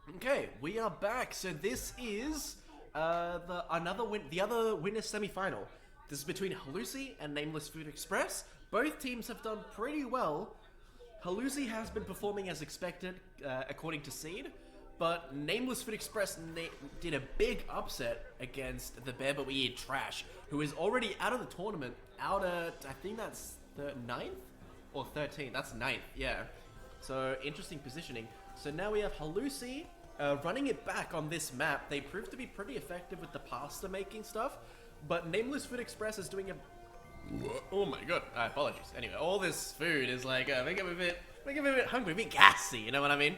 Okay, we are back. So this is the other winners semi-final. This is between Halusiii and Nameless Food Express. Both teams have done pretty well. Halusiii has been performing as expected, according to seed, but Nameless Food Express did a big upset against the Bear But We Eat Trash, who is already out of the tournament. Out at, I think that's the 9th or 13th. That's 9th, yeah. So interesting positioning. So now we have Halusiii running it back on this map. They proved to be pretty effective with the pasta making stuff, but Nameless Food Express is doing a... Oh my god, apologies. Anyway, all this food is like, making me a bit hungry, a bit gassy, you know what I mean?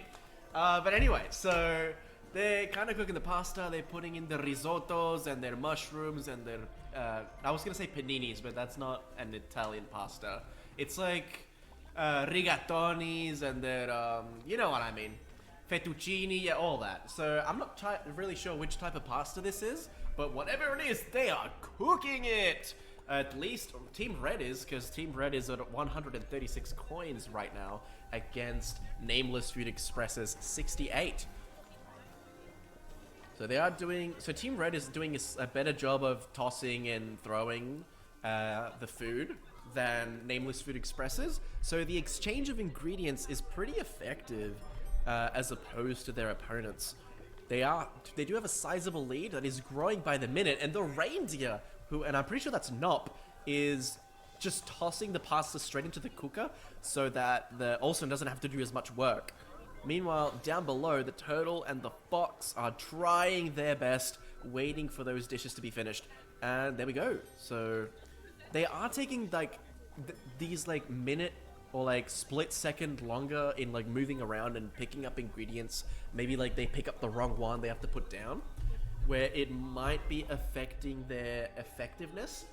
But anyway, so they're kind of cooking the pasta, they're putting in the risottos and their mushrooms and their, I was gonna say paninis, but that's not an Italian pasta. It's like, rigatonis and their, you know what I mean? Fettuccine, yeah, all that. So I'm not really sure which type of pasta this is, but whatever it is, they are cooking it! At least Team Red is, because Team Red is at 136 coins right now against Nameless Food Express's 68. So they are doing, so Team Red is doing a better job of tossing and throwing the food than Nameless Food Expresses. So the exchange of ingredients is pretty effective as opposed to their opponents. They do have a sizable lead that is growing by the minute, and the reindeer, and I'm pretty sure that's Nop, is just tossing the pasta straight into the cooker so that the Olsen doesn't have to do as much work. Meanwhile, down below, the turtle and the fox are trying their best, waiting for those dishes to be finished. And there we go. So they are taking like these like minute or like split second longer in like moving around and picking up ingredients. Maybe like they pick up the wrong one they have to put down, where it might be affecting their effectiveness.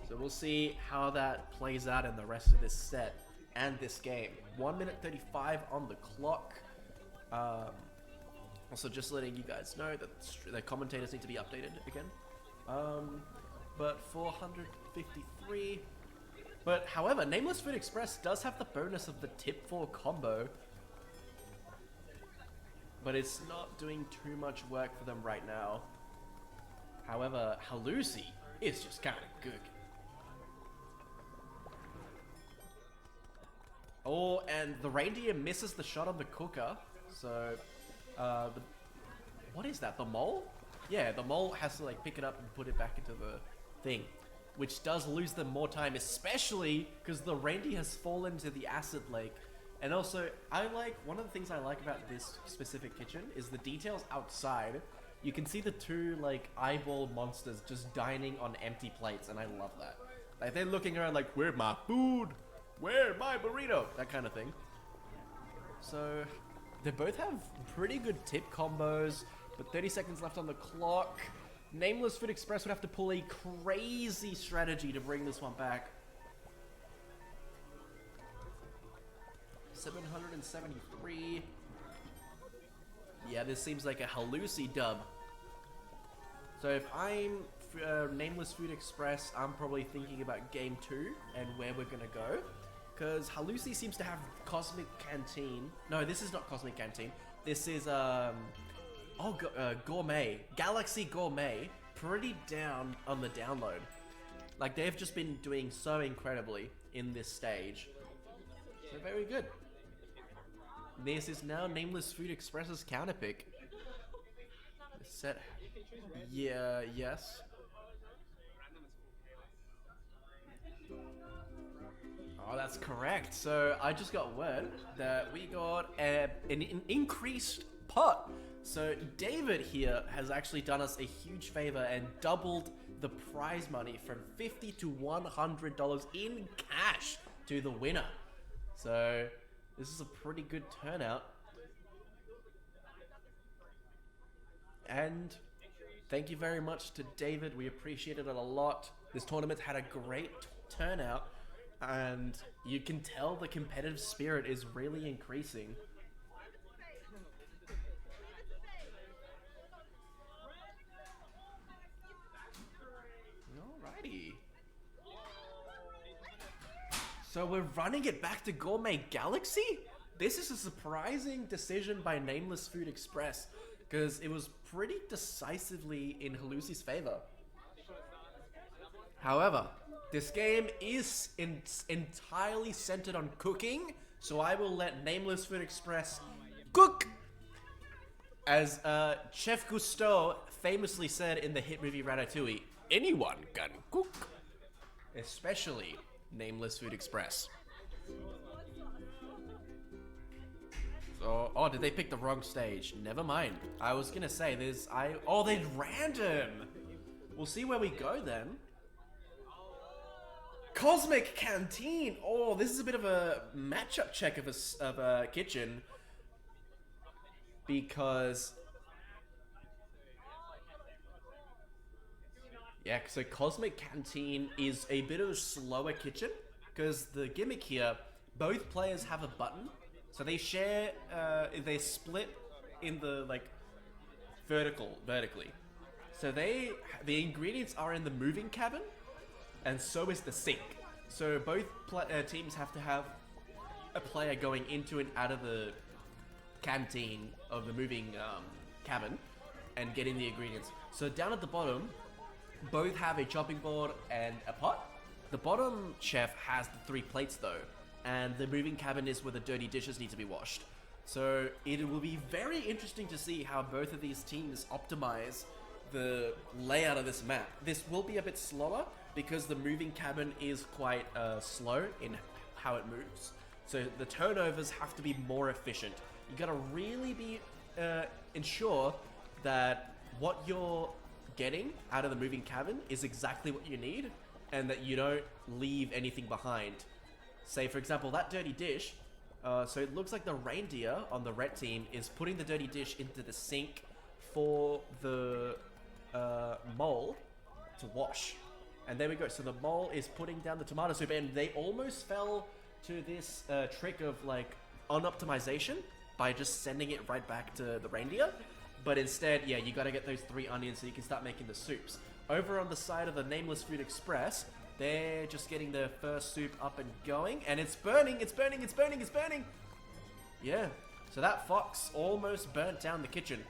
So we'll see how that plays out in the rest of this set and this game. 1 minute 35 on the clock. Also just letting you guys know that the commentators need to be updated again. But 453. But however, Nameless Food Express does have the bonus of the tip 4 combo, but it's not doing too much work for them right now. However, Halusiii is just kind of good. Oh, and the reindeer misses the shot on the cooker. So, what is that? The mole? Yeah, the mole has to like pick it up and put it back into the thing, which does lose them more time, especially because the reindeer has fallen into the acid lake. And also, one of the things I like about this specific kitchen is the details outside. You can see the two, like, eyeball monsters just dining on empty plates, and I love that. Like, they're looking around like, where's my food? Where's my burrito? That kind of thing. So, they both have pretty good tip combos, but 30 seconds left on the clock. Nameless Food Express would have to pull a crazy strategy to bring this one back. 773. Yeah, this seems like a Halusiii dub. So if I'm Nameless Food Express, I'm probably thinking about Game 2 and where we're gonna go. Because Halusiii seems to have Cosmic Canteen. No, this is not Cosmic Canteen. This is, Gourmet. Galaxy Gourmet. Pretty down on the download. Like, they've just been doing so incredibly in this stage. So very good. This is now Nameless Food Express's counterpick. Set. Yeah, yes. Oh, that's correct. So I just got word that we got an increased pot. So David here has actually done us a huge favor and doubled the prize money from $50 to $100 in cash to the winner. So this is a pretty good turnout. And thank you very much to David. We appreciated it a lot. This tournament had a great turnout, and you can tell the competitive spirit is really increasing. Alrighty. So we're running it back to Gourmet Galaxy? This is a surprising decision by Nameless Food Express, because it was pretty decisively in Halusii's favor. However, this game is entirely centered on cooking, so I will let Nameless Food Express cook! As Chef Cousteau famously said in the hit movie Ratatouille, anyone can cook, especially Nameless Food Express. So, oh, did they pick the wrong stage? Never mind. I was gonna say, oh, they're random! We'll see where we go then. Cosmic Canteen! Oh, this is a bit of a matchup check of a kitchen. Because... yeah, so Cosmic Canteen is a bit of a slower kitchen. Because the gimmick here, both players have a button. So they share, they split in the, like, vertically. So the ingredients are in the moving cabin, and so is the sink. So both teams have to have a player going into and out of the canteen of the moving cabin and getting the ingredients. So down at the bottom, both have a chopping board and a pot. The bottom chef has the 3 plates though, and the moving cabin is where the dirty dishes need to be washed. So it will be very interesting to see how both of these teams optimize the layout of this map. This will be a bit slower because the moving cabin is quite slow in how it moves. So the turnovers have to be more efficient. You gotta really be ensure that what you're getting out of the moving cabin is exactly what you need, and that you don't leave anything behind. Say, for example, that dirty dish. So it looks like the reindeer on the red team is putting the dirty dish into the sink for the mole to wash. And there we go. So the mole is putting down the tomato soup, and they almost fell to this trick of like unoptimization by just sending it right back to the reindeer. But instead, yeah, you gotta get those 3 onions so you can start making the soups. Over on the side of the Nameless Food Express, they're just getting their first soup up and going, and it's burning, it's burning, it's burning, it's burning! Yeah, so that fox almost burnt down the kitchen.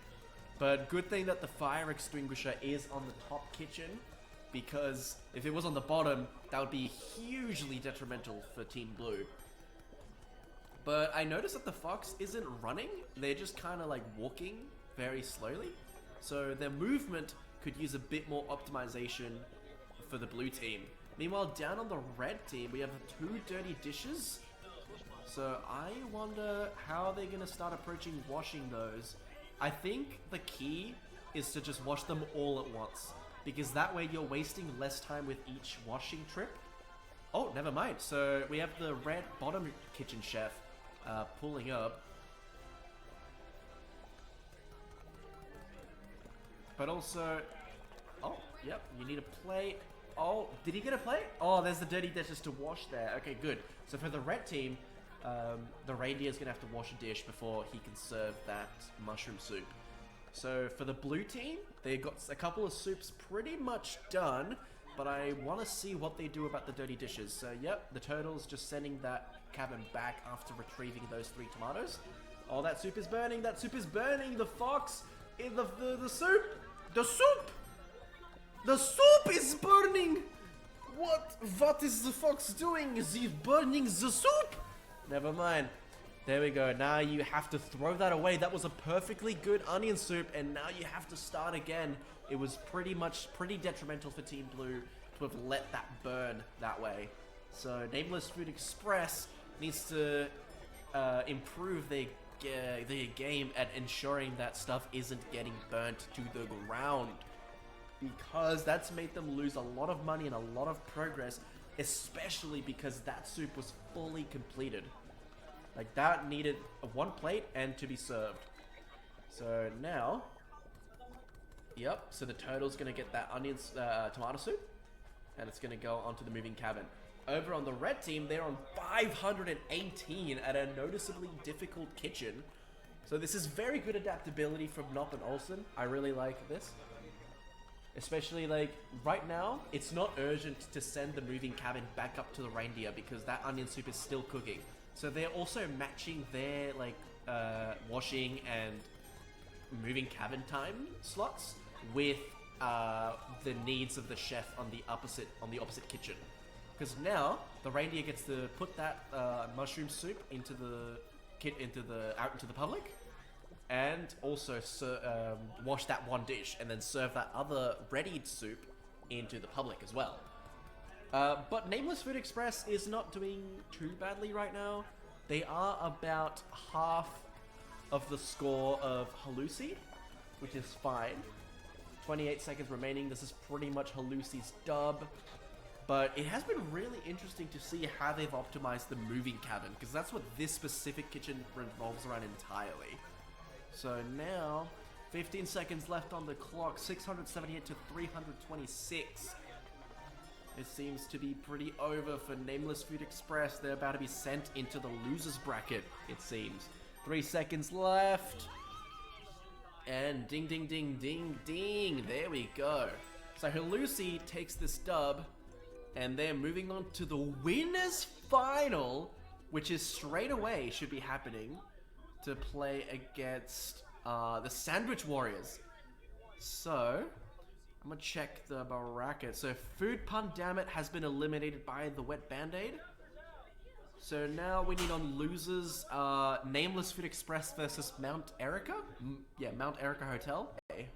But good thing that the fire extinguisher is on the top kitchen, because if it was on the bottom, that would be hugely detrimental for Team Blue. But I noticed that the fox isn't running, they're just kind of like walking very slowly. So their movement could use a bit more optimization for the blue team. Meanwhile, down on the red team, we have 2 dirty dishes. So I wonder how they're going to start approaching washing those. I think the key is to just wash them all at once, because that way you're wasting less time with each washing trip. Oh, never mind. So we have the red bottom kitchen chef pulling up. But also... oh, yep, you need a plate. Oh, did he get a plate? Oh, there's the dirty dishes to wash there. Okay, good. So for the red team, the reindeer's gonna have to wash a dish before he can serve that mushroom soup. So for the blue team, they got a couple of soups pretty much done, but I want to see what they do about the dirty dishes. So yep, the turtle's just sending that cabin back after retrieving those 3 tomatoes. Oh, that soup is burning, that soup is burning! The fox in the soup! The soup! The soup is burning! What is the fox doing? Is he burning the soup? Never mind. There we go. Now you have to throw that away. That was a perfectly good onion soup, and now you have to start again. It was pretty detrimental for Team Blue to have let that burn that way. So Nameless Food Express needs to improve their game at ensuring that stuff isn't getting burnt to the ground, because that's made them lose a lot of money and a lot of progress, especially because that soup was fully completed. Like, that needed 1 plate and to be served. So now, yep, so the turtle's gonna get that tomato soup, and it's gonna go onto the moving cabin. Over on the red team, they're on 518 at a noticeably difficult kitchen. So this is very good adaptability from Nop and Olsen. I really like this. Especially, like, right now, it's not urgent to send the moving cabin back up to the reindeer because that onion soup is still cooking. So they're also matching their like washing and moving cabin time slots with the needs of the chef on the opposite kitchen. Because now the reindeer gets to put that mushroom soup into out into the public, and also wash that one dish and then serve that other readied soup into the public as well. But Nameless Food Express is not doing too badly right now. They are about half of the score of Halusiii, which is fine. 28 seconds remaining. This is pretty much Halusii's dub. But it has been really interesting to see how they've optimized the moving cabin, because that's what this specific kitchen revolves around entirely. So now, 15 seconds left on the clock, 678 to 326. It seems to be pretty over for Nameless Food Express. They're about to be sent into the losers bracket, it seems. 3 seconds left. And ding, ding, ding, ding, ding. There we go. So Halusiii takes this dub, and they're moving on to the winners final, which is straight away should be happening, to play against the Sandwich Warriors. So I'm gonna check the bracket. So Food Pun Dammit has been eliminated by the Wet Band-Aid. So now we need on losers, Nameless Food Express versus Mount Erica. Yeah, Mount Erica Hotel. Okay.